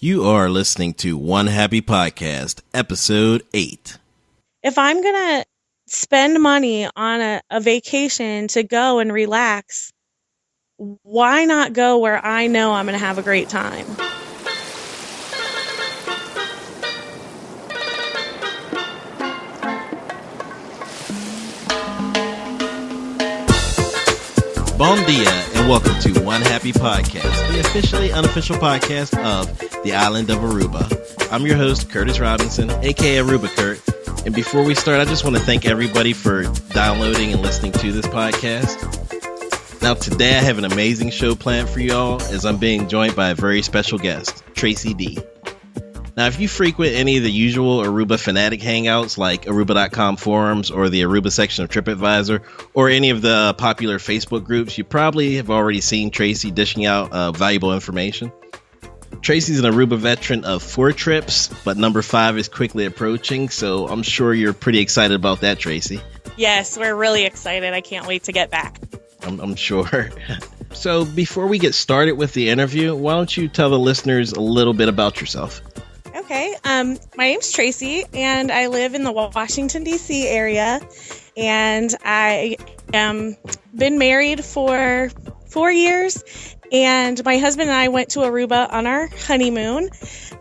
You are listening to One Happy Podcast, episode 8. If I'm going to spend money on a vacation to go and relax, why not go where I know I'm going to have a great time? Bon dia, and welcome to One Happy Podcast, the officially unofficial podcast of the island of Aruba. I'm your host, Curtis Robinson, aka Aruba Kurt. And before we start, I just want to thank everybody for downloading and listening to this podcast. Now, today I have an amazing show planned for you all, as I'm being joined by a very special guest, Tracey D. Now, if you frequent any of the usual Aruba fanatic hangouts like Aruba.com forums or the Aruba section of TripAdvisor or any of the popular Facebook groups, you probably have already seen Tracey dishing out valuable information. Tracey's an Aruba veteran of 4 trips, but number 5 is quickly approaching, so I'm sure you're pretty excited about that, Tracey. Yes, we're really excited. I can't wait to get back. I'm sure. So before we get started with the interview, why don't you tell the listeners a little bit about yourself? Okay, my name's Tracey, and I live in the Washington, D.C. area, and I am been married for 4 years, and my husband and I went to Aruba on our honeymoon,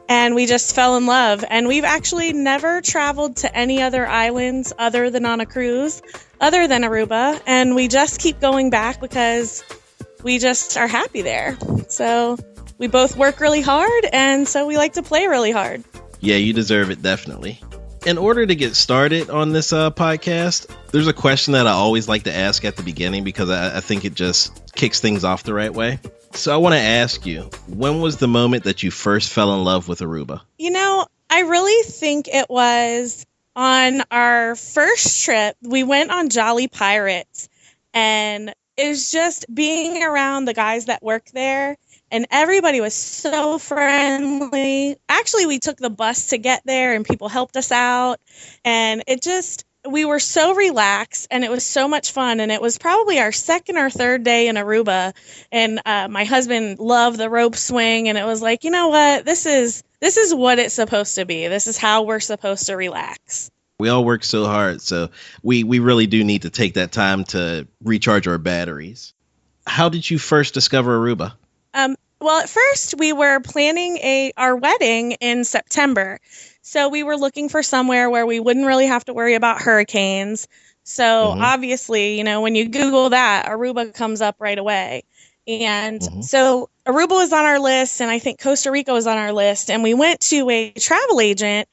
and we just fell in love, and we've actually never traveled to any other islands other than on a cruise, other than Aruba, and we just keep going back because we just are happy there. So we both work really hard, and so we like to play really hard. Yeah, you deserve it, definitely. In order to get started on this podcast, there's a question that I always like to ask at the beginning because I think it just kicks things off the right way. So I want to ask you, when was the moment that you first fell in love with Aruba? You know, I really think it was on our first trip. We went on Jolly Pirates, and it was just being around the guys that work there. And everybody was so friendly. Actually, we took the bus to get there and people helped us out. And we were so relaxed and it was so much fun. And it was probably our second or third day in Aruba. And my husband loved the rope swing. And it was like, you know what? This is what it's supposed to be. This is how we're supposed to relax. We all work so hard. So we really do need to take that time to recharge our batteries. How did you first discover Aruba? Well, at first we were planning our wedding in September. So we were looking for somewhere where we wouldn't really have to worry about hurricanes. So obviously, you know, when you Google that, Aruba comes up right away. And so Aruba was on our list, and I think Costa Rica was on our list. And we went to a travel agent,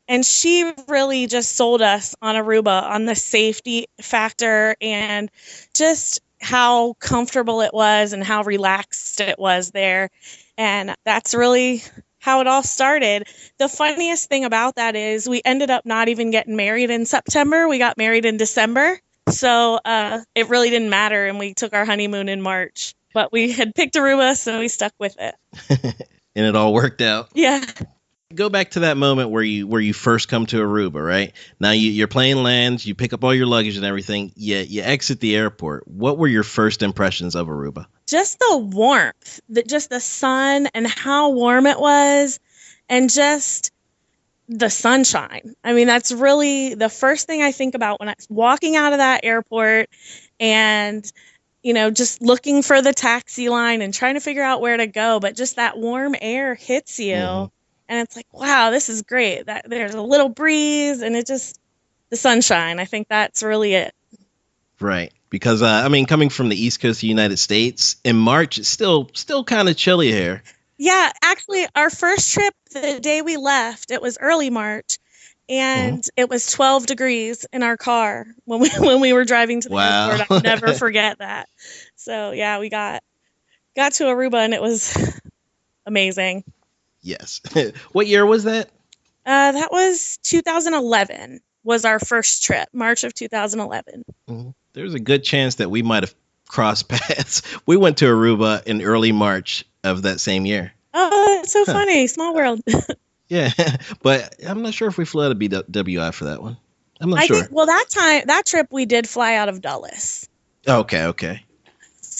and she really just sold us on Aruba, on the safety factor and just how comfortable it was and how relaxed it was there. And that's really how it all started. The funniest thing about that is we ended up not even getting married in September. We got married in December. So it really didn't matter. And we took our honeymoon in March. But we had picked Aruba, so we stuck with it. And it all worked out. Yeah. Go back to that moment where you first come to Aruba, right? Now your plane lands, you pick up all your luggage and everything, you exit the airport. What were your first impressions of Aruba? Just the warmth, just the sun and how warm it was, and just the sunshine. I mean, that's really the first thing I think about when I'm walking out of that airport and, you know, just looking for the taxi line and trying to figure out where to go. But just that warm air hits you. And it's like, wow, this is great. That there's a little breeze and the sunshine. I think that's really it. Right. Because, I mean, coming from the East Coast of the United States, in March, it's still kind of chilly here. Yeah, actually, our first trip, the day we left, it was early March, and it was 12 degrees in our car when we were driving to the airport. I'll never forget that. So, yeah, we got to Aruba, and it was amazing. Yes. What year was that? That was 2011 was our first trip, March of 2011. There's a good chance that we might have crossed paths. We went to Aruba in early March of that same year. Oh, it's so funny. Small world. Yeah, but I'm not sure if we flew out of BWI for that one. I'm not sure. That trip we did fly out of Dulles. Okay.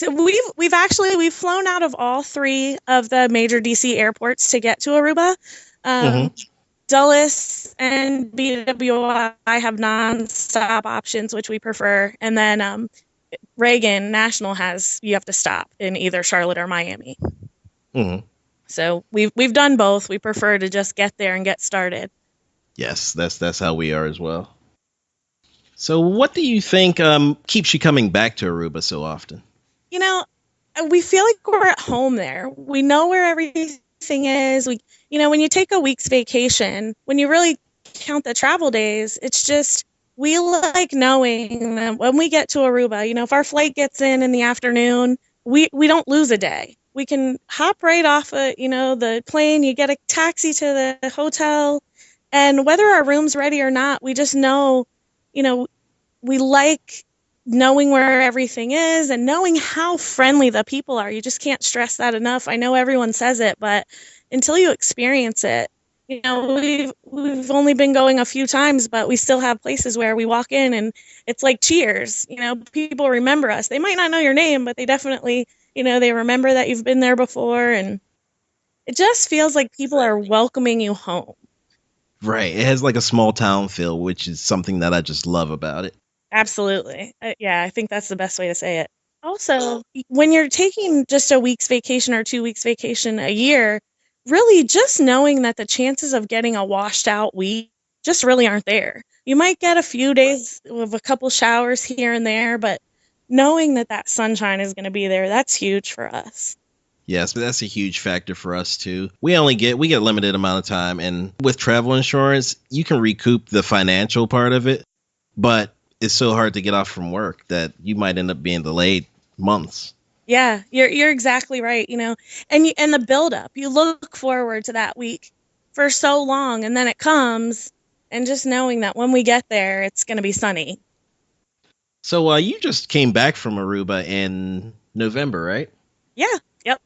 So we've flown out of all 3 of the major DC airports to get to Aruba. Dulles and BWI have non-stop options, which we prefer, and then Reagan National you have to stop in either Charlotte or Miami. So we've done both. We prefer to just get there and get started. Yes, that's how we are as well. So what do you think keeps you coming back to Aruba so often? You know, we feel like we're at home there. We know where everything is. When you take a week's vacation, when you really count the travel days, it's just, we like knowing that when we get to Aruba, if our flight gets in the afternoon, we don't lose a day. We can hop right off the plane, you get a taxi to the hotel, and whether our room's ready or not, we just know, we like knowing where everything is and knowing how friendly the people are. You just can't stress that enough. I know everyone says it, but until you experience it, we've only been going a few times, but we still have places where we walk in and it's like cheers. People remember us. They might not know your name, but they definitely, they remember that you've been there before, and it just feels like people are welcoming you home. Right. It has like a small town feel, which is something that I just love about it. Absolutely. Yeah, I think that's the best way to say it. Also, when you're taking just a week's vacation or 2 weeks vacation a year, really just knowing that the chances of getting a washed out week just really aren't there. You might get a few days of a couple showers here and there, but knowing that sunshine is going to be there, that's huge for us. Yes, but that's a huge factor for us too. We get a limited amount of time, and with travel insurance, you can recoup the financial part of it, but it's so hard to get off from work that you might end up being delayed months. Yeah, you're exactly right. And the buildup, you look forward to that week for so long, and then it comes, and just knowing that when we get there, it's going to be sunny. So you just came back from Aruba in November, right? Yeah. Yep.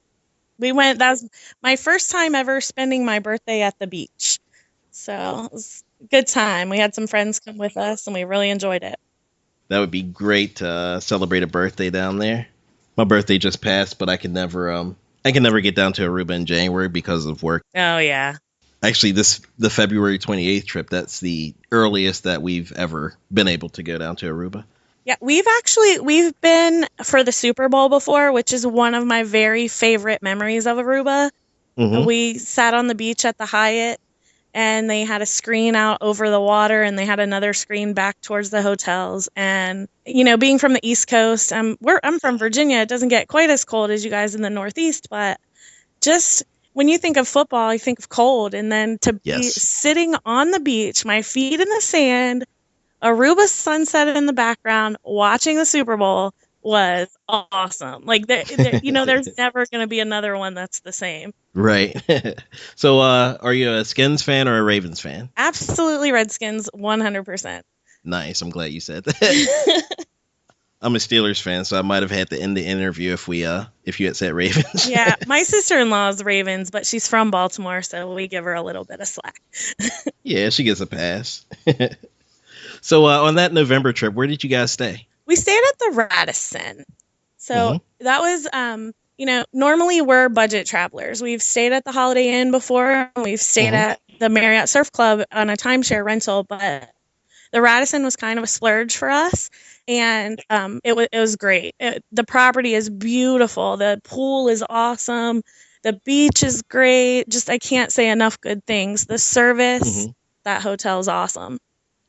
We went. That was my first time ever spending my birthday at the beach. So it was a good time. We had some friends come with us, and we really enjoyed it. That would be great to celebrate a birthday down there. My birthday just passed, but I can never get down to Aruba in January because of work. Oh yeah. Actually, the February 28th trip, that's the earliest that we've ever been able to go down to Aruba. Yeah, we've been for the Super Bowl before, which is one of my very favorite memories of Aruba. We sat on the beach at the Hyatt, and they had a screen out over the water, and they had another screen back towards the hotels. And, being from the East Coast, I'm from Virginia. It doesn't get quite as cold as you guys in the Northeast, but just when you think of football, you think of cold. And then to be sitting on the beach, my feet in the sand, Aruba sunset in the background, watching the Super Bowl was awesome. Like, there's never going to be another one that's the same. Right. So, are you a Skins fan or a Ravens fan? Absolutely Redskins, 100%. Nice. I'm glad you said that. I'm a Steelers fan, so I might have had to end the interview if you had said Ravens. Yeah, my sister-in-law is Ravens, but she's from Baltimore, so we give her a little bit of slack. Yeah, she gets a pass. So, on that November trip, where did you guys stay? We stayed at the Radisson. So that was, normally we're budget travelers. We've stayed at the Holiday Inn before. We've stayed at the Marriott Surf Club on a timeshare rental, but the Radisson was kind of a splurge for us. And it was great. The property is beautiful. The pool is awesome. The beach is great. Just, I can't say enough good things. The service, that hotel is awesome.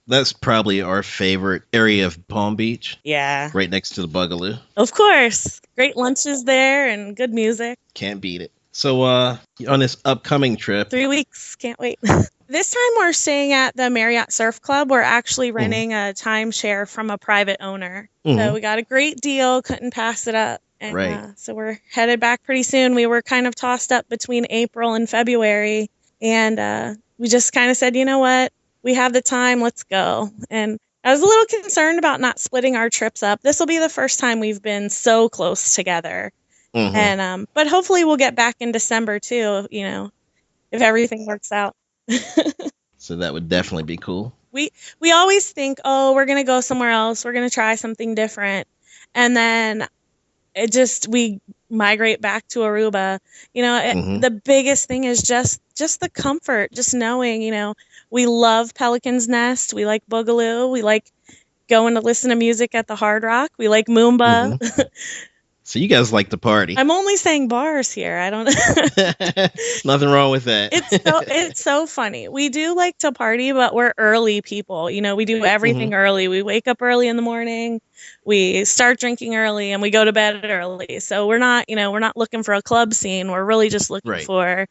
That's probably our favorite area of Palm Beach. Yeah. Right next to the Boogaloo. Of course. Great lunches there and good music. Can't beat it. So on this upcoming trip. 3 weeks. Can't wait. This time we're staying at the Marriott Surf Club. We're actually renting a timeshare from a private owner. So we got a great deal. Couldn't pass it up. And, so we're headed back pretty soon. We were kind of tossed up between April and February. And we just kind of said, you know what? We have the time, let's go. And I was a little concerned about not splitting our trips up. This will be the first time we've been so close together. And but hopefully we'll get back in December too, if everything works out. So that would definitely be cool. We always think, we're going to go somewhere else. We're going to try something different. And then we migrate back to Aruba. The biggest thing is just the comfort, just knowing, we love Pelican's Nest. We like Boogaloo. We like going to listen to music at the Hard Rock. We like Moomba. So you guys like to party. I'm only saying bars here. I don't Nothing wrong with that. It's so funny. We do like to party, but we're early people. We do everything early. We wake up early in the morning. We start drinking early and we go to bed early. So we're not looking for a club scene. We're really just looking for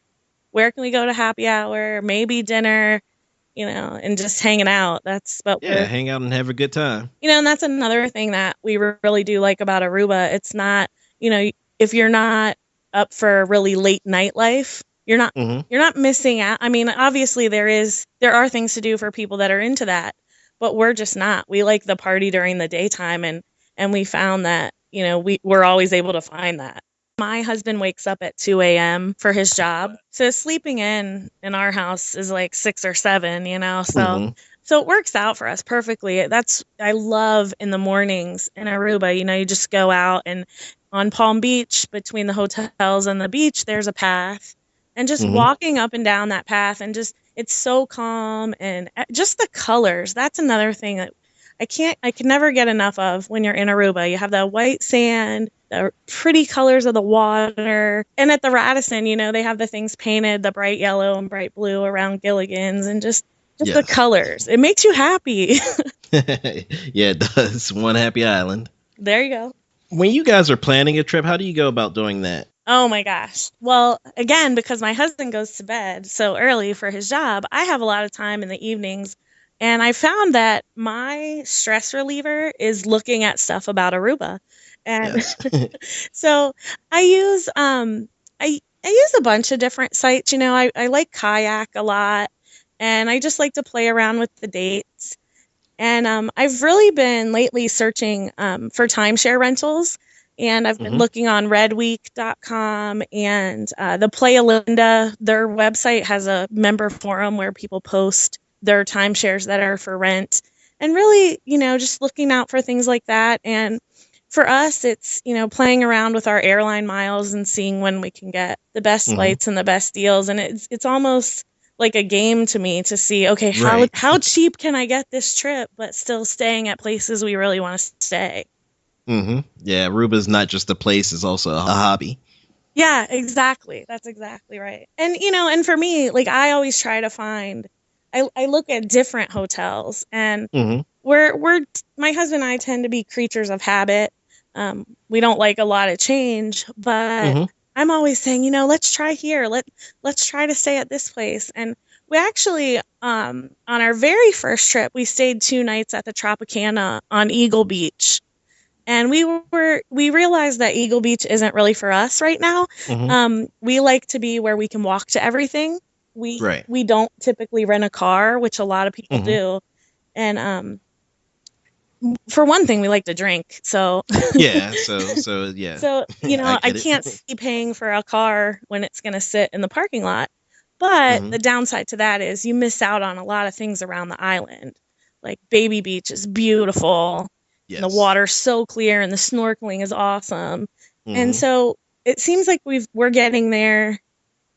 where can we go to happy hour, maybe dinner, and just hanging out. Hang out and have a good time. And that's another thing that we really do like about Aruba. It's not, if you're not up for really late nightlife, you're not missing out. I mean, obviously there are things to do for people that are into that, but we're just not. We like the party during the daytime, and we found that, we're always able to find that. My husband wakes up at 2 a.m. for his job. So sleeping in our house is like 6 or 7, so so it works out for us perfectly. I love in the mornings in Aruba, you just go out, and on Palm Beach between the hotels and the beach, there's a path, and just walking up and down that path, and just, it's so calm, and just the colors. That's another thing that I can never get enough of when you're in Aruba. You have the white sand, the pretty colors of the water. And at the Radisson, they have the things painted, the bright yellow and bright blue around Gilligan's, and just the colors. It makes you happy. Yeah, it does. One happy island. There you go. When you guys are planning a trip, how do you go about doing that? Oh my gosh. Well, again, because my husband goes to bed so early for his job, I have a lot of time in the evenings. And I found that my stress reliever is looking at stuff about Aruba. And so I use a bunch of different sites. I like Kayak a lot, and I just like to play around with the dates. And I've really been lately searching for timeshare rentals, and I've been looking on redweek.com and the Playa Linda. Their website has a member forum where people post their timeshares that are for rent, and really, just looking out for things like that. And for us, it's, playing around with our airline miles and seeing when we can get the best flights and the best deals. And it's almost like a game to me to see, okay, how cheap can I get this trip, but still staying at places we really want to stay. Yeah, Aruba's not just a place, it's also a hobby. Yeah, exactly. That's exactly right. And, and for me, like, I always try to find, I look at different hotels, and we're my husband and I tend to be creatures of habit. We don't like a lot of change, but I'm always saying, let's try here. Let's try to stay at this place. And we actually, on our very first trip, we stayed 2 nights at the Tropicana on Eagle Beach. And we realized that Eagle Beach isn't really for us right now. We like to be where we can walk to everything. We don't typically rent a car, which a lot of people do. And for one thing, we like to drink. So yeah. So yeah. So I can't see paying for a car when it's going to sit in the parking lot. But the downside to that is you miss out on a lot of things around the island. Like Baby Beach is beautiful. Yes. The water's so clear, and the snorkeling is awesome. And so it seems like we're getting there.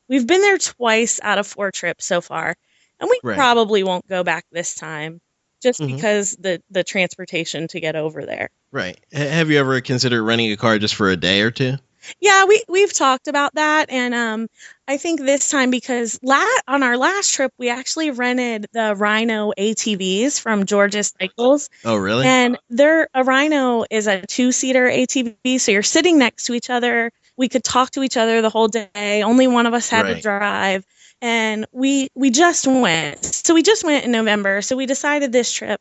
We've been there twice out of 4 trips so far, and we probably won't go back this time, just because the transportation to get over there. Right. Have you ever considered renting a car just for a day or 2? Yeah, we've talked about that, and I think this time, because on our last trip we actually rented the Rhino ATVs from Georgia Cycles. Oh, really? And a Rhino is a 2-seater ATV, so you're sitting next to each other. We could talk to each other the whole day. Only one of us had to drive, and we just went. So we just went in November. So we decided this trip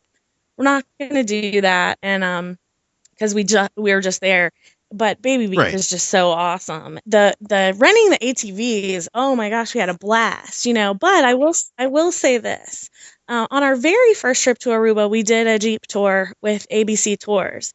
we're not going to do that, and because we were just there. But Baby Beach is just so awesome. The renting the ATVs, oh my gosh, we had a blast, But I will say this: on our very first trip to Aruba, we did a Jeep tour with ABC Tours.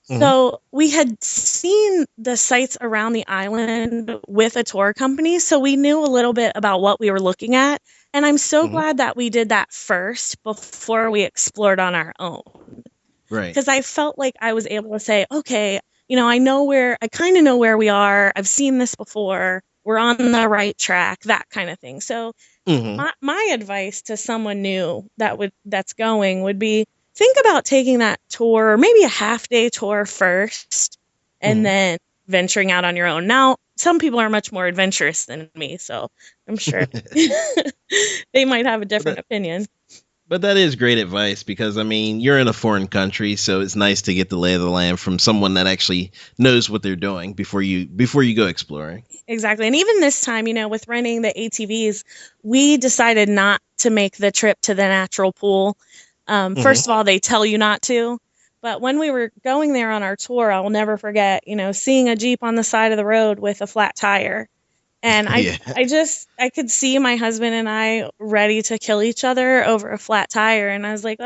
So we had seen the sites around the island with a tour company, so we knew a little bit about what we were looking at. And I'm so glad that we did that first before we explored on our own. Right. Because I felt like I was able to say, okay, I kind of know where we are. I've seen this before. We're on the right track, that kind of thing. So my advice to someone new that's going would be, think about taking that tour, or maybe a half-day tour first, and then venturing out on your own. Now, some people are much more adventurous than me, so I'm sure they might have a different opinion. But that is great advice, because, I mean, you're in a foreign country, so it's nice to get the lay of the land from someone that actually knows what they're doing before you go exploring. Exactly. And even this time, with renting the ATVs, we decided not to make the trip to the natural pool. First of all, they tell you not to. But when we were going there on our tour, I will never forget, seeing a Jeep on the side of the road with a flat tire. And I could see my husband and I ready to kill each other over a flat tire. And I was like,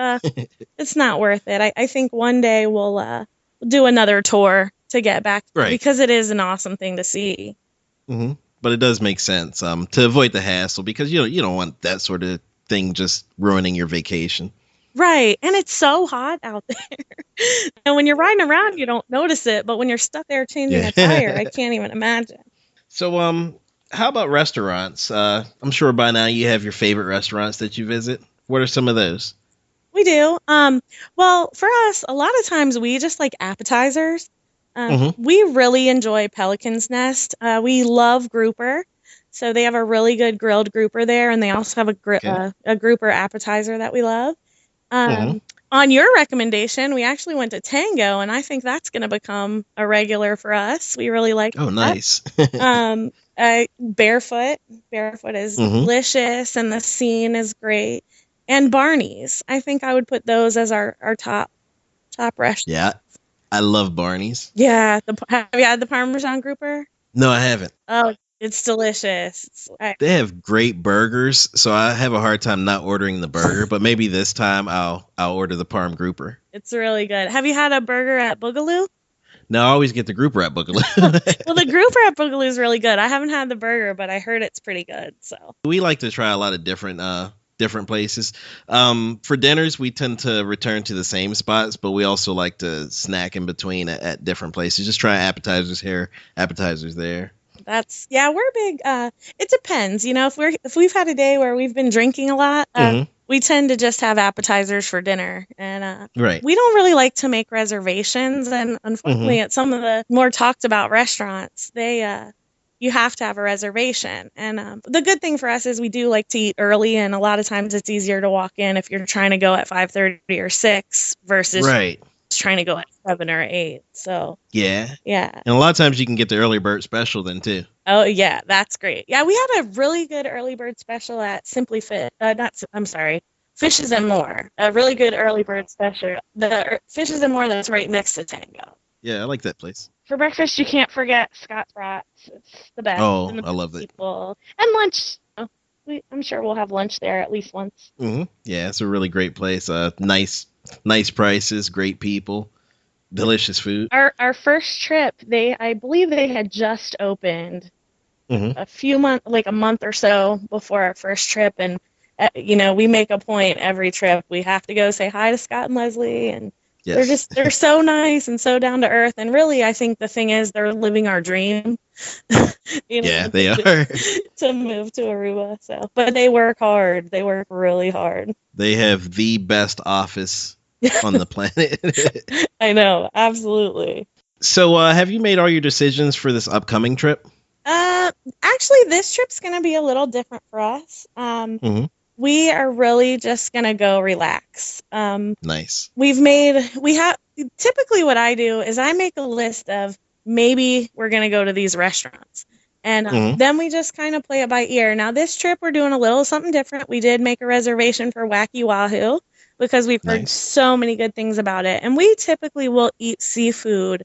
it's not worth it. I think one day we'll do another tour to get back, because it is an awesome thing to see. But it does make sense to avoid the hassle, because you don't want that sort of thing just ruining your vacation. Right. And it's so hot out there. And when you're riding around, you don't notice it. But when you're stuck there changing a tire, I can't even imagine. So, how about restaurants? I'm sure by now you have your favorite restaurants that you visit. What are some of those? We do. Well, for us, a lot of times we just like appetizers. We really enjoy Pelican's Nest. We love grouper. So they have a really good grilled grouper there. And they also have a grouper appetizer that we love. On your recommendation, we actually went to Tango, and I think that's going to become a regular for us. We really like that. Nice. Barefoot is delicious, and the scene is great. And Barney's. I think I would put those as our top restaurants. Yeah, I love Barney's. Yeah. Have you had the Parmesan grouper? No, I haven't. Oh, it's delicious. They have great burgers, so I have a hard time not ordering the burger. But maybe this time I'll order the Parm grouper. It's really good. Have you had a burger at Boogaloo? No, I always get the grouper at Boogaloo. Well, the grouper at Boogaloo is really good. I haven't had the burger, but I heard it's pretty good. So we like to try a lot of different places. For dinners, we tend to return to the same spots, but we also like to snack in between at different places. Just try appetizers here, appetizers there. We're big. It depends, if we've had a day where we've been drinking a lot, we tend to just have appetizers for dinner, and we don't really like to make reservations. And unfortunately, at some of the more talked about restaurants, you have to have a reservation. And the good thing for us is we do like to eat early, and a lot of times it's easier to walk in if you're trying to go at 5:30 or 6 versus trying to go at 7 or 8. So yeah, and a lot of times you can get the early bird special then too. Oh yeah, that's great. Yeah, we had a really good early bird special at Simply Fit. Fishes and More. A really good early bird special. The Fishes and More that's right next to Tango. Yeah, I like that place. For breakfast, you can't forget Scott's Brats. It's the best. Oh, I love it. And lunch. I'm sure we'll have lunch there at least once. Yeah, it's a really great place. Nice prices, great people, delicious food. Our first trip, I believe they had just opened a month or so before our first trip, and we make a point every trip we have to go say hi to Scott and Leslie, and they're so nice and so down to earth, and really I think the thing is they're living our dream. Yeah, they are. To move to Aruba. But they work hard. They work really hard. They have the best office on the planet. I know, absolutely. So, have you made all your decisions for this upcoming trip? Actually, this trip's going to be a little different for us. We are really just going to go relax. Nice. Typically what I do is I make a list of maybe we're going to go to these restaurants. And then we just kind of play it by ear. Now, this trip, we're doing a little something different. We did make a reservation for Wacky Wahoo because we've heard so many good things about it. And we typically will eat seafood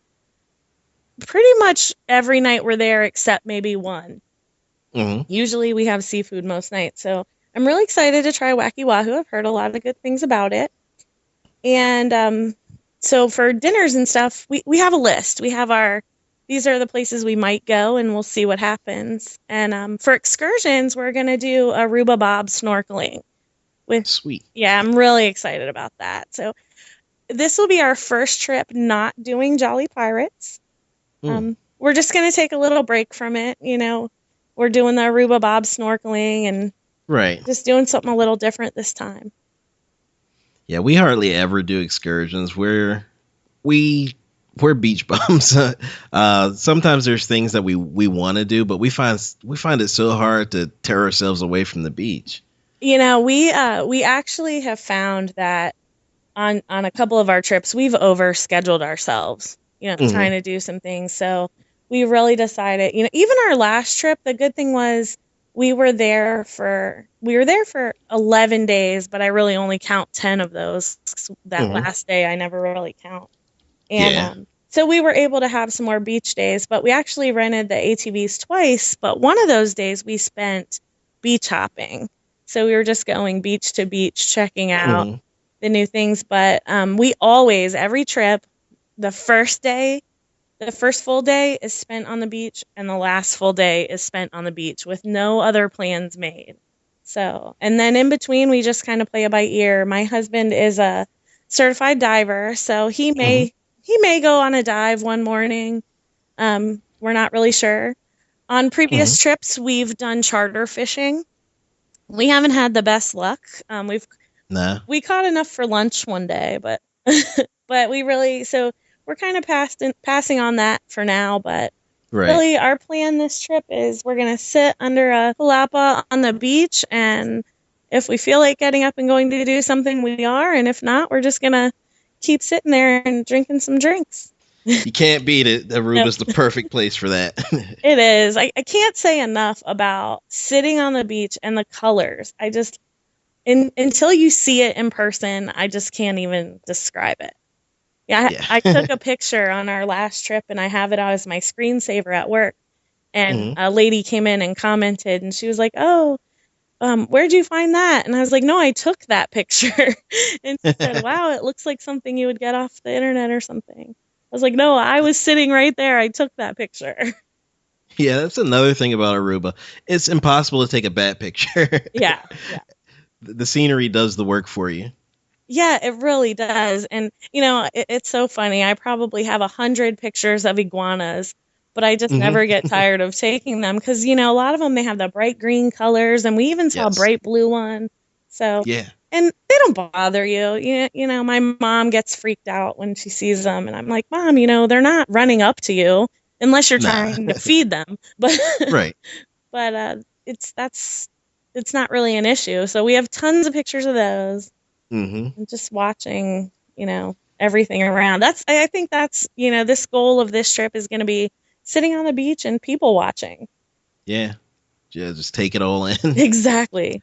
pretty much every night we're there except maybe one. Usually we have seafood most nights. So I'm really excited to try Wacky Wahoo. I've heard a lot of good things about it. And so for dinners and stuff, we have a list. We have these are the places we might go, and we'll see what happens. And for excursions, we're going to do Aruba Bob snorkeling. Sweet. Yeah, I'm really excited about that. So this will be our first trip not doing Jolly Pirates. We're just going to take a little break from it. We're doing the Aruba bob snorkeling and just doing something a little different this time. Yeah, we hardly ever do excursions. We're beach bums. Sometimes there's things that we want to do, but we find it so hard to tear ourselves away from the beach. We actually have found that on a couple of our trips, we've overscheduled ourselves, trying to do some things. So we really decided, even our last trip, the good thing was we were there for 11 days, but I really only count 10 of those. That last day, I never really count. And so we were able to have some more beach days, but we actually rented the ATVs twice. But one of those days we spent beach hopping. So we were just going beach to beach, checking out the new things. But we always, every trip, the first full day is spent on the beach, and the last full day is spent on the beach with no other plans made. So, and then in between, we just kind of play it by ear. My husband is a certified diver, so he may go on a dive one morning. We're not really sure. On previous trips, we've done charter fishing. We haven't had the best luck. We caught enough for lunch one day, but we're kind of passing on that for now. But really, our plan this trip is we're going to sit under a palapa on the beach, and if we feel like getting up and going to do something, we are, and if not, we're just going to keep sitting there and drinking some drinks. You can't beat it. Aruba's the perfect place for that. It is. I can't say enough about sitting on the beach and the colors. Until you see it in person, I just can't even describe it. I took a picture on our last trip, and I have it as my screensaver at work. And a lady came in and commented, and she was like, "Oh, where'd you find that?" And I was like, "No, I took that picture." And she said, "Wow, it looks like something you would get off the internet or something." I was like, "No, I was sitting right there. I took that picture." Yeah, that's another thing about Aruba. It's impossible to take a bad picture. Yeah. The scenery does the work for you. Yeah, it really does. And, it's so funny. I probably have 100 pictures of iguanas, but I just never get tired of taking them because, a lot of them, they have the bright green colors, and we even saw a bright blue one. So, and they don't bother you. My mom gets freaked out when she sees them, and I'm like, "Mom, they're not running up to you unless you're trying to feed them." But but it's not really an issue. So we have tons of pictures of those. And just watching, everything around. I think that's, this goal of this trip is going to be sitting on the beach and people watching. Yeah, just take it all in. Exactly.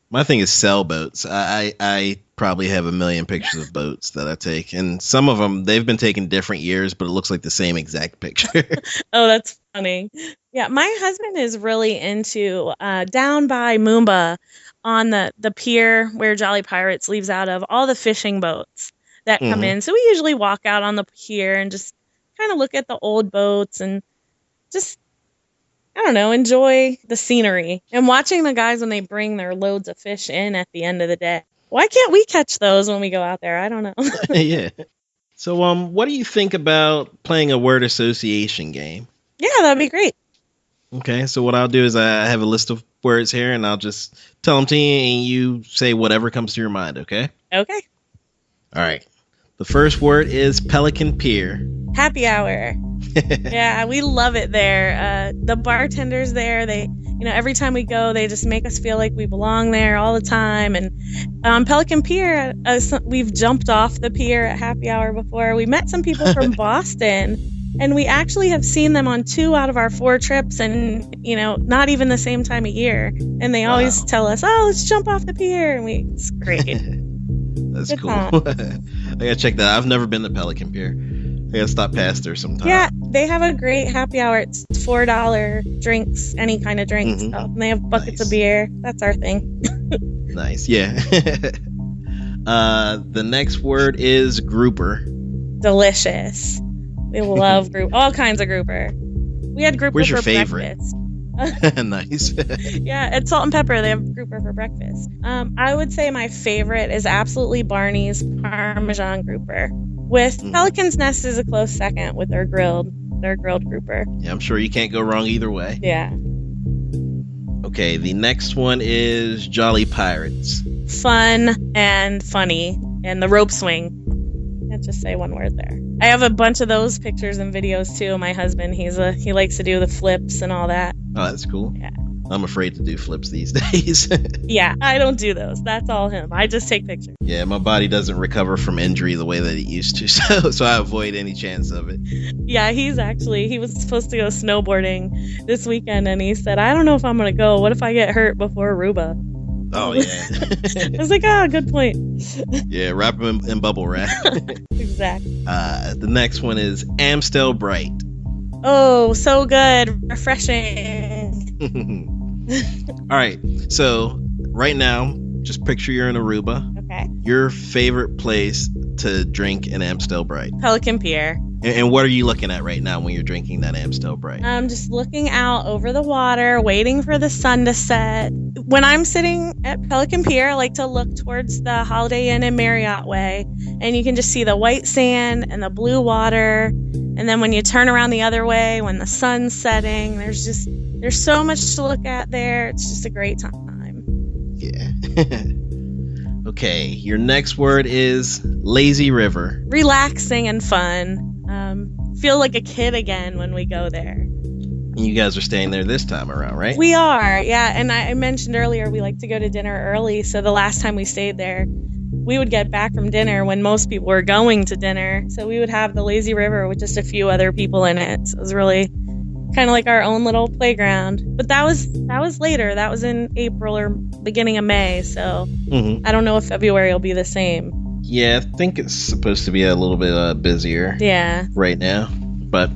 My thing is sailboats. I probably have a million pictures of boats that I take, and some of them, they've been taken different years, but it looks like the same exact picture. Oh, that's funny. Yeah, my husband is really into down by Moomba on the pier where Jolly Pirates leaves out of, all the fishing boats that come in. So we usually walk out on the pier and just kind of look at the old boats and just, I don't know, enjoy the scenery and watching the guys when they bring their loads of fish in at the end of the day. Why can't we catch those when we go out there? I don't know. Yeah. So, what do you think about playing a word association game? Yeah, that'd be great. Okay, so what I'll do is I have a list of words here, and I'll just tell them to you, and you say whatever comes to your mind, okay? Okay. All right. The first word is Pelican Pier. Happy hour. Yeah, we love it there. The bartenders there, they, every time we go, they just make us feel like we belong there all the time. And on Pelican Pier, we've jumped off the pier at happy hour before. We met some people from Boston. And we actually have seen them on 2 out of our 4 trips and, not even the same time of year. And they always tell us, "Oh, let's jump off the pier." And it's great. That's cool. I gotta check that out. I've never been to Pelican Pier. I gotta stop past there sometime. Yeah, they have a great happy hour. It's $4 drinks, any kind of drinks. So, and they have buckets of beer. That's our thing. Nice, yeah. The next word is grouper. Delicious. We love all kinds of grouper. We had grouper for breakfast. Nice. Yeah, at Salt and Pepper, they have grouper for breakfast. I would say my favorite is absolutely Barney's Parmesan grouper. With Pelican's Nest is a close second with their grilled. They're a grilled grouper. Yeah, I'm sure you can't go wrong either way. Yeah. Okay, the next one is Jolly Pirates. Fun and funny. And the rope swing. Can't just say one word there. I have a bunch of those pictures and videos too. My husband, he likes to do the flips and all that. Oh, that's cool. Yeah. I'm afraid to do flips these days. Yeah, I don't do those. That's all him. I just take pictures. Yeah, my body doesn't recover from injury the way that it used to, so I avoid any chance of it. Yeah, he was supposed to go snowboarding this weekend, and he said, I don't know if I'm going to go. What if I get hurt before Aruba? Oh, yeah. I was like, good point. Yeah, wrap them in bubble wrap. Exactly. The next one is Amstel Bright. Oh, so good. Refreshing. All right, so right now, just picture you're in Aruba. Okay. Your favorite place to drink an Amstel Bright. Pelican Pier. And what are you looking at right now when you're drinking that Amstel Bright? I'm just looking out over the water, waiting for the sun to set. When I'm sitting at Pelican Pier, I like to look towards the Holiday Inn and Marriott Way, and you can just see the white sand and the blue water. And then when you turn around the other way, when the sun's setting, there's so much to look at there. It's just a great time. Yeah. Okay, your next word is lazy river. Relaxing and fun. Feel like a kid again when we go there. And you guys are staying there this time around, right? We are, yeah. And I mentioned earlier we like to go to dinner early. So the last time we stayed there, we would get back from dinner when most people were going to dinner. So we would have the lazy river with just a few other people in it. So it was really kind of like our own little playground. But that was later. That was in April or beginning of May. So I don't know if February will be the same. Yeah, I think it's supposed to be a little bit busier. Yeah. Right now, but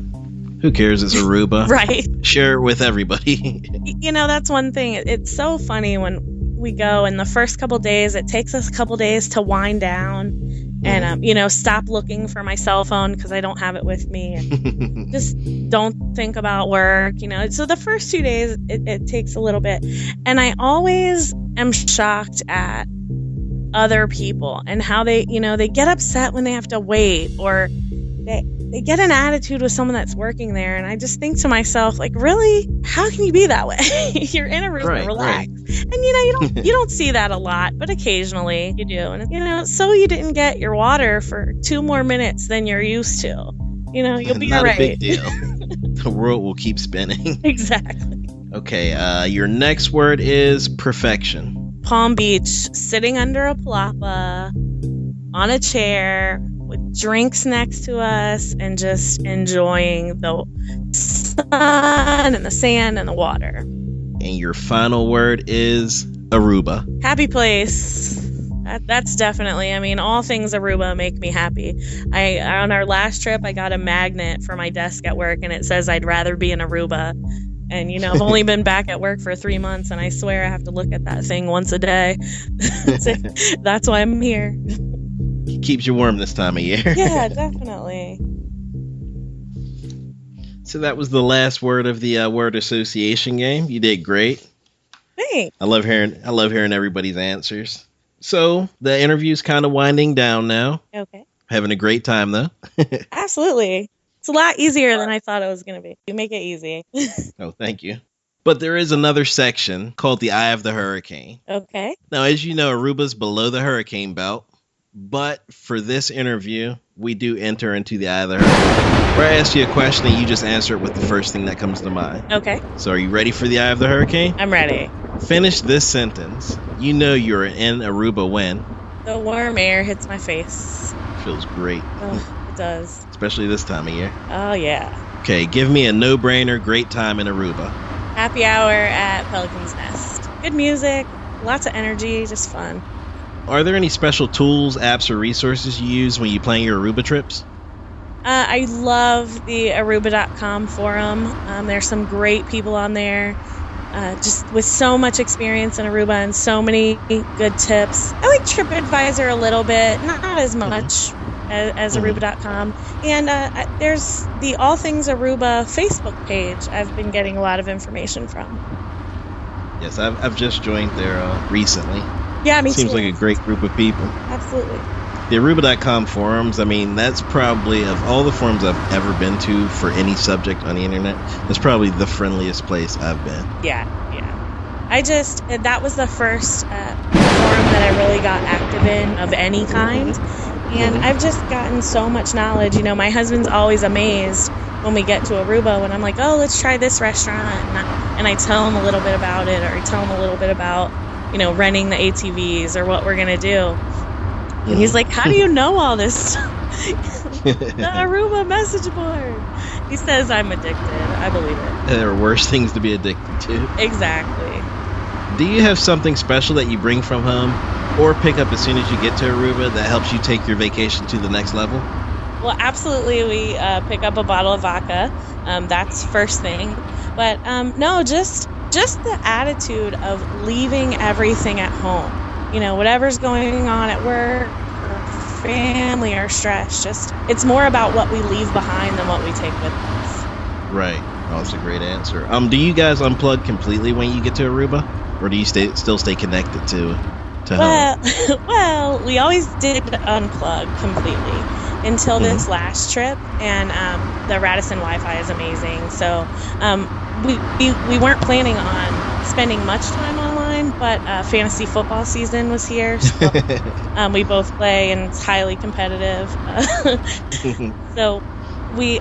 who cares? It's Aruba. Right. Share it with everybody. That's one thing. It's so funny when we go, and the first couple days, it takes us a couple days to wind down and stop looking for my cell phone because I don't have it with me, and just don't think about work. So the first 2 days it takes a little bit, and I always am shocked at other people and how they get upset when they have to wait, or they get an attitude with someone that's working there. And I just think to myself, like, really, how can you be that way? You're in a room, relax. Right. And you don't see that a lot, but occasionally you do. And so you didn't get your water for 2 more minutes than you're used to. You'll be all right. Not a big deal. The world will keep spinning. Exactly. Okay, your next word is perfection. Palm Beach, sitting under a palapa on a chair with drinks next to us and just enjoying the sun and the sand and the water. And your final word is Aruba. Happy place. That's definitely, all things Aruba make me happy. On our last trip, I got a magnet for my desk at work, and it says I'd rather be in Aruba. And, I've only been back at work for 3 months, and I swear I have to look at that thing once a day. That's why I'm here. Keeps you warm this time of year. Yeah, definitely. So that was the last word of the word association game. You did great. Thanks. I love hearing everybody's answers. So the interview's kind of winding down now. Okay. Having a great time, though. Absolutely. It's a lot easier than I thought it was going to be. You make it easy. Oh, thank you. But there is another section called the Eye of the Hurricane. Okay. Now, as you know, Aruba's below the hurricane belt. But for this interview, we do enter into the Eye of the Hurricane, where I ask you a question and you just answer it with the first thing that comes to mind. Okay. So are you ready for the Eye of the Hurricane? I'm ready. Finish this sentence. You know you're in Aruba when? The warm air hits my face. Feels great. Oh, it does. Especially this time of year. Oh, yeah. Okay, give me a no-brainer great time in Aruba. Happy hour at Pelican's Nest. Good music, lots of energy, just fun. Are there any special tools, apps, or resources you use when you plan your Aruba trips? I love the Aruba.com forum. There's some great people on there, just with so much experience in Aruba and so many good tips. I like TripAdvisor a little bit, not as much as Aruba.com. And there's the All Things Aruba Facebook page I've been getting a lot of information from. Yes, I've just joined there recently. Yeah, me Seems too. like a great group of people. Absolutely. the Aruba.com forums, I mean, that's probably, of all the forums I've ever been to for any subject on the internet, that's probably the friendliest place I've been. Yeah. That was the first forum that I really got active in of any kind. And I've just gotten so much knowledge. My husband's always amazed when we get to Aruba when I'm like, oh, let's try this restaurant. And I tell him a little bit about it, or I tell him a little bit about, renting the ATVs or what we're going to do. And he's like, how do you know all this stuff? The Aruba message board. He says I'm addicted. I believe it. There are worse things to be addicted to. Exactly. Do you have something special that you bring from home or pick up as soon as you get to Aruba that helps you take your vacation to the next level? Well, absolutely. We pick up a bottle of vodka. That's first thing. But no, just the attitude of leaving everything at home. Whatever's going on at work or family or stress, it's more about what we leave behind than what we take with us. Right. Oh, that's a great answer. Do you guys unplug completely when you get to Aruba? Or do you still stay connected to home? Well, we always did unplug completely until this last trip, and the Radisson Wi-Fi is amazing. So we weren't planning on spending much time online, but fantasy football season was here. So, we both play, and it's highly competitive. So we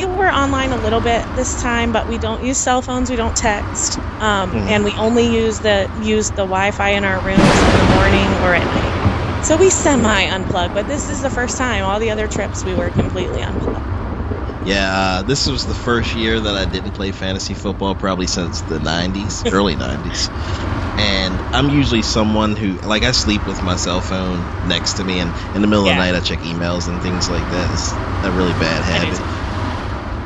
were online a little bit this time, but we don't use cell phones. We don't text, and we only use the Wi-Fi in our rooms in the morning or at night. So we semi-unplug, but this is the first time. All the other trips we were completely unplugged. Yeah, this was the first year that I didn't play fantasy football, probably since the 90s, early 90s. And I'm usually someone who, I sleep with my cell phone next to me, and in the middle of the night I check emails and things like that. It's a really bad habit.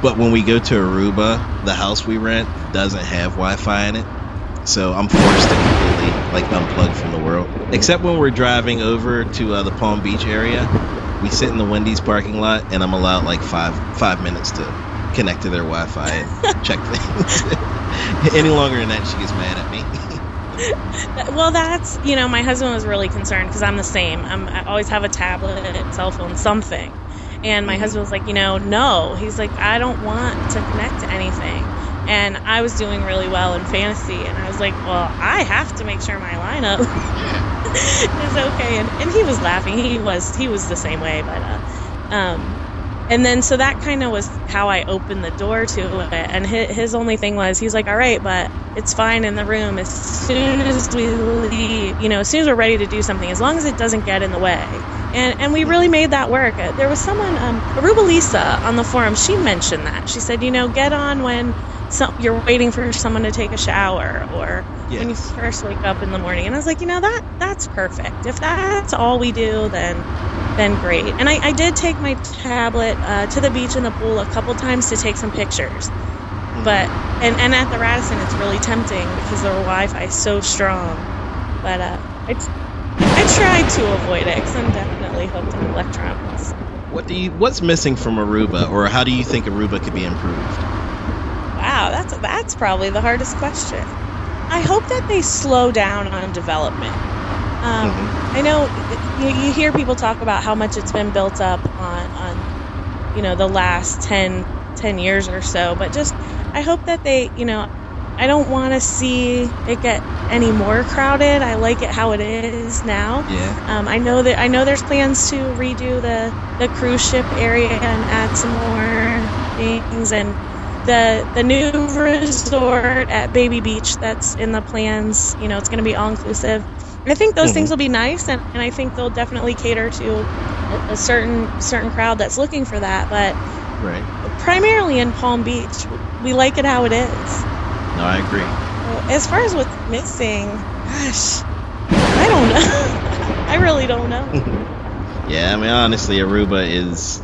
But when we go to Aruba, the house we rent doesn't have Wi-Fi in it. So I'm forced to completely, unplug from the world. Except when we're driving over to the Palm Beach area. We sit in the Wendy's parking lot, and I'm allowed 5 minutes to connect to their Wi-Fi and check things. Any longer than that, she gets mad at me. Well, that's, my husband was really concerned because I'm the same. I always have a tablet, cell phone, something. And my husband was like, no. He's like, I don't want to connect to anything. And I was doing really well in fantasy, and I was like, well, I have to make sure my lineup is okay. And he was laughing. He was the same way, but and then so that kind of was how I opened the door to it. And his only thing was, he's like, all right, but it's fine in the room as soon as we leave, as soon as we're ready to do something, as long as it doesn't get in the way. And we really made that work. There was someone, Aruba Lisa on the forum, she mentioned that. She said, get on when you're waiting for someone to take a shower, or when you first wake up in the morning. And I was like, that's perfect. If that's all we do, then great. And I did take my tablet to the beach and the pool a couple times to take some pictures. But and at the Radisson, it's really tempting because their Wi-Fi is so strong. But I tried to avoid it because I'm definitely hooked on electronics. What's missing from Aruba, or how do you think Aruba could be improved? Wow, that's probably the hardest question. I hope that they slow down on development. I know you hear people talk about how much it's been built up on the last 10 years or so, but just I hope that they, I don't want to see it get any more crowded. I like it how it is now. Yeah. I know there's plans to redo the cruise ship area and add some more things, and the new resort at Baby Beach that's in the plans, it's going to be all inclusive. I think those things will be nice, and I think they'll definitely cater to a certain crowd that's looking for that. But primarily in Palm Beach, we like it how it is. No, I agree. Well, as far as what's missing, gosh, I don't know. I really don't know. Yeah, I mean, honestly, Aruba is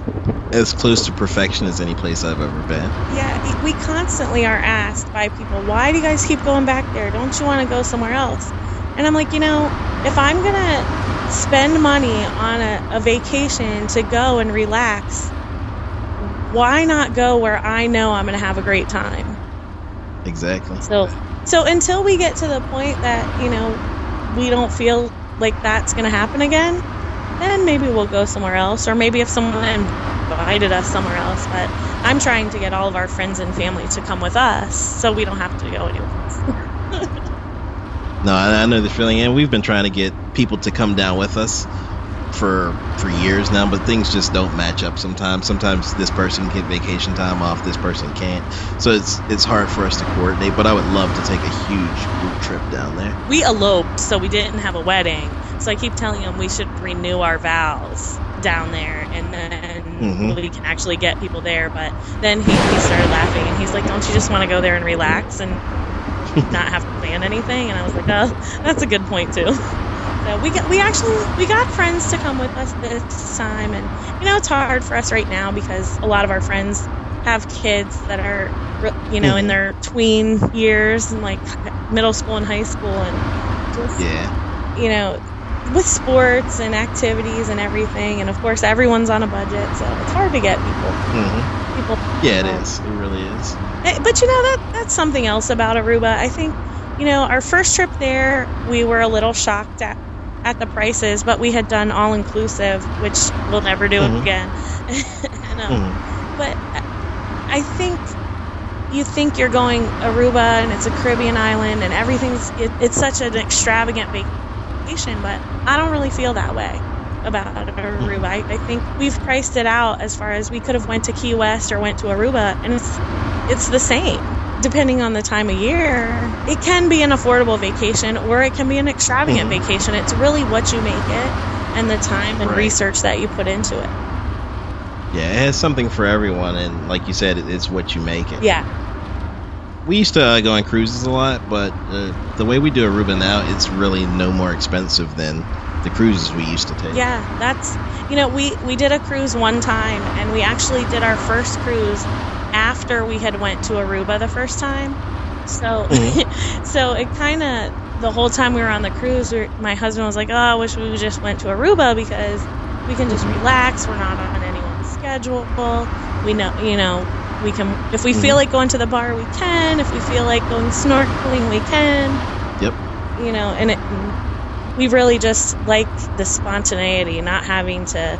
as close to perfection as any place I've ever been. Yeah, we constantly are asked by people, why do you guys keep going back there? Don't you want to go somewhere else? And I'm like, if I'm going to spend money on a vacation to go and relax, why not go where I know I'm going to have a great time? Exactly. So until we get to the point that, we don't feel like that's going to happen again, then maybe we'll go somewhere else, or maybe if someone invited us somewhere else. But I'm trying to get all of our friends and family to come with us so we don't have to go anywhere else. No, I know the feeling, and we've been trying to get people to come down with us for years now, but things just don't match up sometimes. Sometimes this person can get vacation time off, this person can't. So it's hard for us to coordinate, but I would love to take a huge group trip down there. We eloped, so we didn't have a wedding. So I keep telling him we should renew our vows down there, and then we can actually get people there. But then he started laughing, and he's like, don't you just want to go there and relax and not have to plan anything? And I was like, oh, that's a good point too. So we got friends to come with us this time, and it's hard for us right now because a lot of our friends have kids that are in their tween years and like middle school and high school, and just with sports and activities and everything, and of course everyone's on a budget, so it's hard to get people. Yeah, it is. It really is. But that's something else about Aruba. I think our first trip there, we were a little shocked at the prices, but we had done all inclusive, which we'll never do again. But I think you think you're going Aruba and it's a Caribbean island and it's such an extravagant vacation, but I don't really feel that way about Aruba. I think we've priced it out as far as we could have went to Key West or went to Aruba, and it's the same. Depending on the time of year, it can be an affordable vacation or it can be an extravagant vacation. It's really what you make it and the time and research that you put into it. Yeah, it has something for everyone, and like you said, it's what you make it. Yeah. We used to go on cruises a lot, but the way we do Aruba now, it's really no more expensive than the cruises we used to take. Yeah, that's, we did a cruise one time, and we actually did our first cruise after we had went to Aruba the first time. So so it kind of, the whole time we were on the cruise, my husband was like, oh, I wish we just went to Aruba because we can just relax. We're not on anyone's schedule. We know, we can, if we feel like going to the bar, we can. If we feel like going snorkeling, we can. Yep. And we really just like the spontaneity, not having to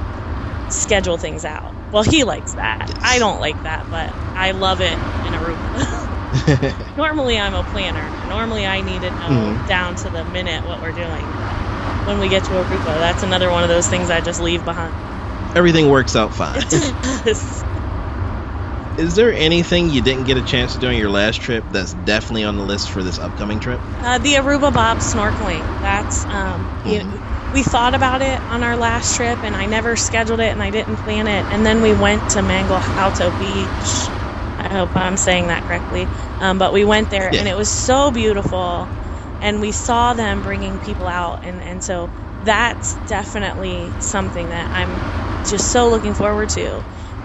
schedule things out. Well, he likes that. Yes. I don't like that, but I love it in Aruba. Normally, I'm a planner. Normally, I need to know down to the minute what we're doing. When we get to Aruba, that's another one of those things I just leave behind. Everything works out fine. Yes. Is there anything you didn't get a chance to do on your last trip that's definitely on the list for this upcoming trip? The Aruba Bob snorkeling. That's we thought about it on our last trip, and I never scheduled it, and I didn't plan it. And then we went to Mangle Alto Beach. I hope I'm saying that correctly. But we went there, and it was so beautiful. And we saw them bringing people out. And so that's definitely something that I'm just so looking forward to.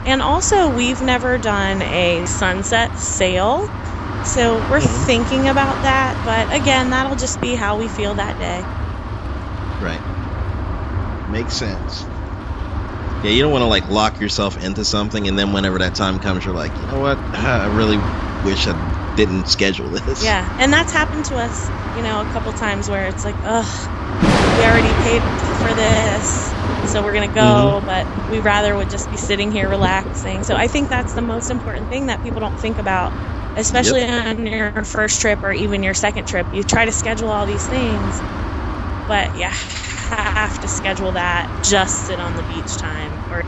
And also, we've never done a sunset sail. So we're thinking about that. But again, that'll just be how we feel that day. Right. Makes sense. Yeah, you don't want to lock yourself into something, and then whenever that time comes, you're like, you know what? I really wish I didn't schedule this. Yeah, and that's happened to us, a couple times where it's like, ugh, we already paid for this, so we're gonna go, but we rather would just be sitting here relaxing. So I think that's the most important thing that people don't think about, especially on your first trip or even your second trip. You try to schedule all these things, but you have to schedule that, just sit on the beach time, or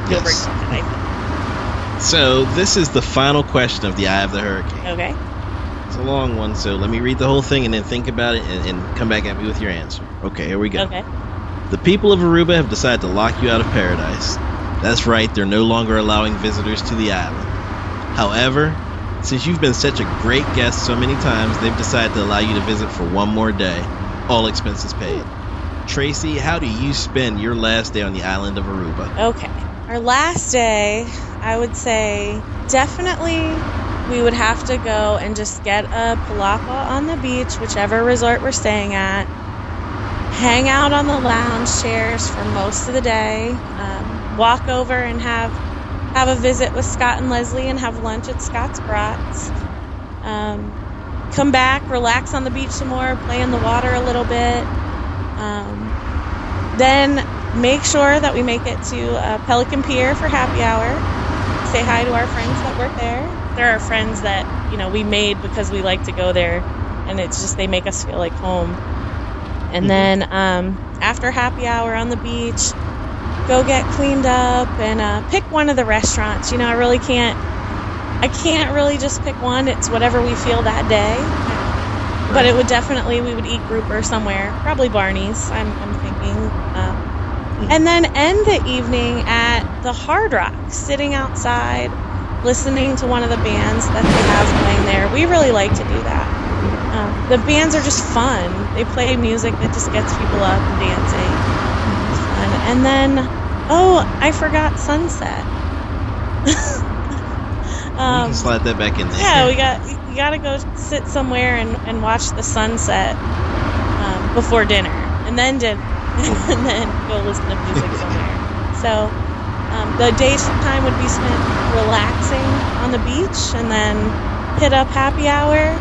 you'll break something. So this is the final question of the Eye of the Hurricane. Okay. It's a long one, so let me read the whole thing and then think about it and come back at me with your answer. Okay, here we go. Okay. The people of Aruba have decided to lock you out of paradise. That's right, they're no longer allowing visitors to the island. However, since you've been such a great guest so many times, they've decided to allow you to visit for one more day, all expenses paid. Tracey, how do you spend your last day on the island of Aruba? Okay. Our last day, I would say definitely we would have to go and just get a palapa on the beach, whichever resort we're staying at, hang out on the lounge chairs for most of the day, walk over and have a visit with Scott and Leslie and have lunch at Scott's Brats, come back, relax on the beach some more, play in the water a little bit, then make sure that we make it to Pelican Pier for happy hour. Say hi to our friends that work there. There are friends that, we made because we like to go there, and it's just they make us feel like home. And then after happy hour on the beach, go get cleaned up and pick one of the restaurants. I can't really just pick one. It's whatever we feel that day. But we would eat grouper somewhere, probably Barney's, I'm thinking. And then end the evening at the Hard Rock, sitting outside, listening to one of the bands that they have playing there. We really like to do that. The bands are just fun. They play music that just gets people up and dancing. It's fun. And then, I forgot sunset. We can slide that back in there. Yeah, you got to go sit somewhere and watch the sunset before dinner, and then and then go listen to music somewhere. So the daytime would be spent relaxing on the beach, and then hit up happy hour,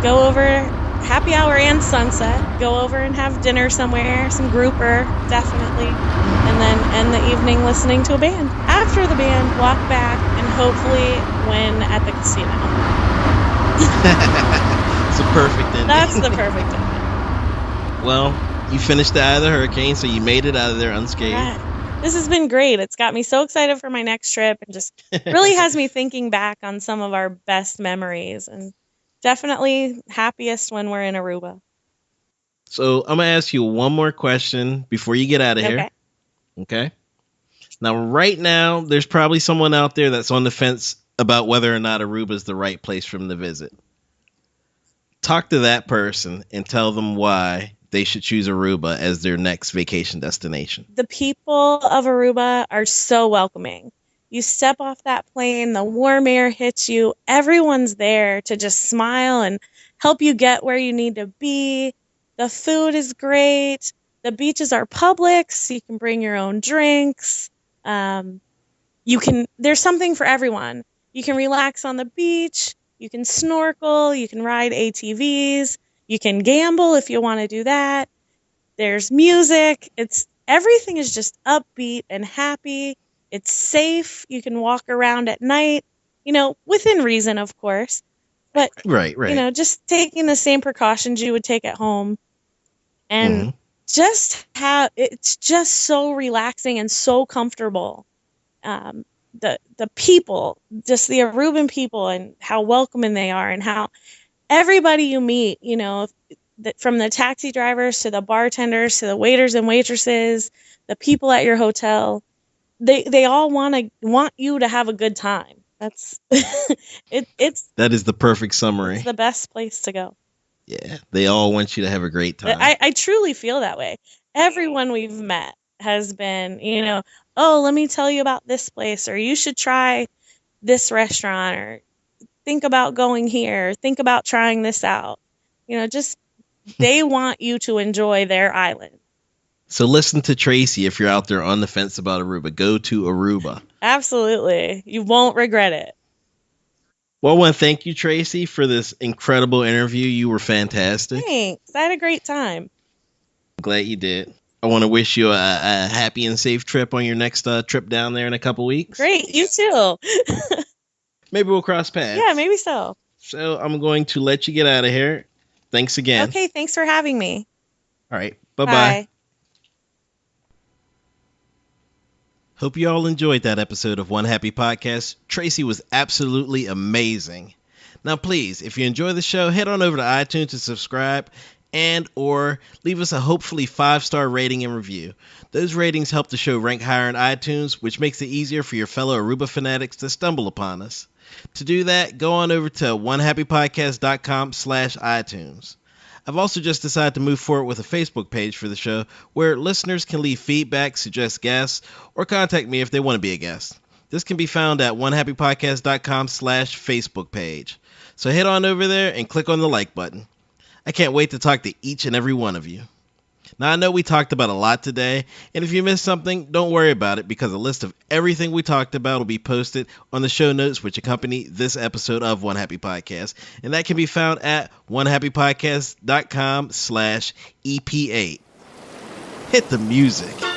go over happy hour and sunset, go over and have dinner somewhere, some grouper, definitely, and then end the evening listening to a band. After the band, walk back and hopefully win at the casino. It's a perfect ending. That's the perfect ending. Well, you finished the eye of the hurricane, so you made it out of there unscathed. Right. This has been great. It's got me so excited for my next trip, and just really has me thinking back on some of our best memories, and definitely happiest when we're in Aruba. So I'm going to ask you one more question before you get out of here. Okay. Now, right now, there's probably someone out there that's on the fence about whether or not Aruba is the right place for them to visit. Talk to that person and tell them why they should choose Aruba as their next vacation destination. The people of Aruba are so welcoming. You step off that plane, the warm air hits you. Everyone's there to just smile and help you get where you need to be. The food is great. The beaches are public, so you can bring your own drinks. There's something for everyone. You can relax on the beach. You can snorkel. You can ride ATVs. You can gamble if you want to do that. There's music. Everything is just upbeat and happy. It's safe. You can walk around at night, within reason, of course. But, right. Just taking the same precautions you would take at home. And it's just so relaxing and so comfortable. The people, just the Aruban people, and how welcoming they are, and how everybody you meet, from the taxi drivers to the bartenders to the waiters and waitresses, the people at your hotel, they all want you to have a good time. That's that is the perfect summary. It's the best place to go. Yeah, they all want you to have a great time. I truly feel that way. Everyone we've met has been, let me tell you about this place, or you should try this restaurant, or think about going here, think about trying this out. Just they want you to enjoy their island. So listen to Tracey if you're out there on the fence about Aruba. Go to Aruba. Absolutely. You won't regret it. Well, I want to thank you, Tracey, for this incredible interview. You were fantastic. Thanks. I had a great time. I'm glad you did. I want to wish you a happy and safe trip on your next trip down there in a couple weeks. Great. You too. Maybe we'll cross paths. Yeah, maybe so. So I'm going to let you get out of here. Thanks again. Okay, thanks for having me. All right. Bye-bye. Bye. Hope you all enjoyed that episode of One Happy Podcast. Tracey was absolutely amazing. Now, please, if you enjoy the show, head on over to iTunes to subscribe and or leave us a hopefully 5-star rating and review. Those ratings help the show rank higher in iTunes, which makes it easier for your fellow Aruba fanatics to stumble upon us. To do that, go on over to onehappypodcast.com/iTunes. I've also just decided to move forward with a Facebook page for the show where listeners can leave feedback, suggest guests, or contact me if they want to be a guest. This can be found at onehappypodcast.com/Facebook page. So head on over there and click on the like button. I can't wait to talk to each and every one of you. Now, I know we talked about a lot today, and if you missed something, don't worry about it, because a list of everything we talked about will be posted on the show notes which accompany this episode of One Happy Podcast, and that can be found at onehappypodcast.com/EP8. hit the music.